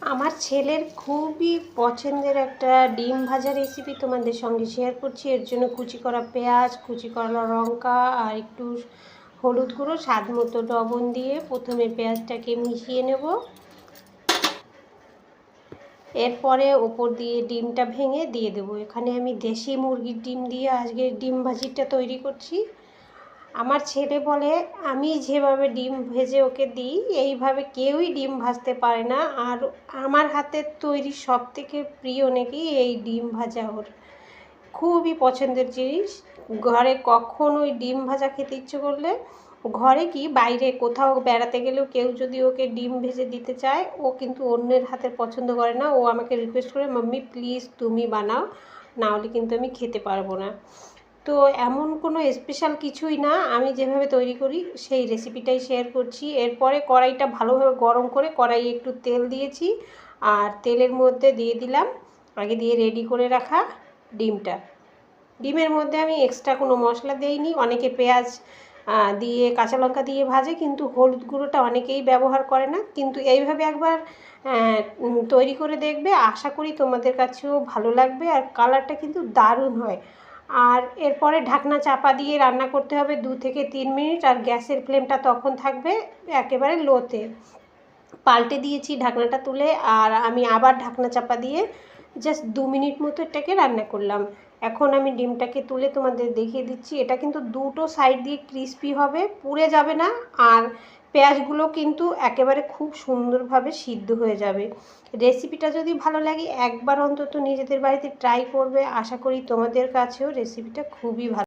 আমার ছেলের খুবই পছন্দের একটা ডিম ভাজা রেসিপি তোমাদের সঙ্গে শেয়ার করছি। এর জন্য কুচি করা পেঁয়াজ, কুচি করা লঙ্কা আর একটু হলুদ গুঁড়ো, স্বাদ মতো লবণ দিয়ে প্রথমে পেঁয়াজটাকে মিশিয়ে নেব। এরপরে ওপর দিয়ে ডিমটা ভেঙে দিয়ে দেবো। এখানে আমি দেশি মুরগির ডিম দিয়ে আজকে ডিম ভাজিটা তৈরি করছি। আমার ছেলে বলে আমি যেভাবে ডিম ভেজে ওকে দিই এইভাবে কেউই ডিম ভাজতে পারে না, আর আমার হাতের তৈরি সবথেকে প্রিয় নাকি এই ডিম ভাজা। ওর খুবই পছন্দের জিনিস। ঘরে কখনোই ডিম ভাজা খেতে ইচ্ছে করলে, ঘরে কি বাইরে কোথাও বেড়াতে গেলেও কেউ যদি ওকে ডিম ভেজে দিতে চায়, ও কিন্তু অন্যের হাতের পছন্দ করে না। ও আমাকে রিকোয়েস্ট করে, মাম্মি প্লিজ তুমি বানাও, না হলে কিন্তু আমি খেতে পারবো না। তো এমন কোনো স্পেশাল কিছুই না, আমি যেভাবে তৈরি করি সেই রেসিপিটাই শেয়ার করছি। এরপরে কড়াইটা ভালোভাবে গরম করে কড়াইয়ে একটু তেল দিয়েছি, আর তেলের মধ্যে দিয়ে দিলাম আগে দিয়ে রেডি করে রাখা ডিমটা। ডিমের মধ্যে আমি এক্সট্রা কোনো মশলা দেইনি। অনেকে পেঁয়াজ দিয়ে কাঁচা লঙ্কা দিয়ে ভাজে, কিন্তু হলুদ গুঁড়োটা অনেকেই ব্যবহার করে না। কিন্তু এইভাবে একবার তৈরি করে দেখবে, আশা করি তোমাদের কাছেও ভালো লাগবে, আর কালারটা কিন্তু দারুণ হয়। আর এরপরে ঢাকনা চাপা দিয়ে রান্না করতে হবে 2 থেকে 3 মিনিট, আর গ্যাসের ফ্লেমটা তখন থাকবে একেবারে লোতে। পাল্টে দিয়েছি ঢাকনাটা তুলে, আর আমি আবার ঢাকনা চাপা দিয়ে জাস্ট 2 মিনিট মতো এটাকে রান্না করলাম। এখন আমি ডিমটাকে তুলে তোমাদের দেখিয়ে দিচ্ছি। এটা কিন্তু দুটো সাইড দিয়ে ক্রিস্পি হবে, পুড়ে যাবে না, আর পেঁয়াজগুলো কিন্তু একেবারে খুব সুন্দরভাবে সিদ্ধ হয়ে যাবে। রেসিপিটা যদি ভালো লাগে একবার অন্তত নিজেদের বাড়িতে ট্রাই করবে। আশা করি তোমাদের কাছেও রেসিপিটা খুবই ভালো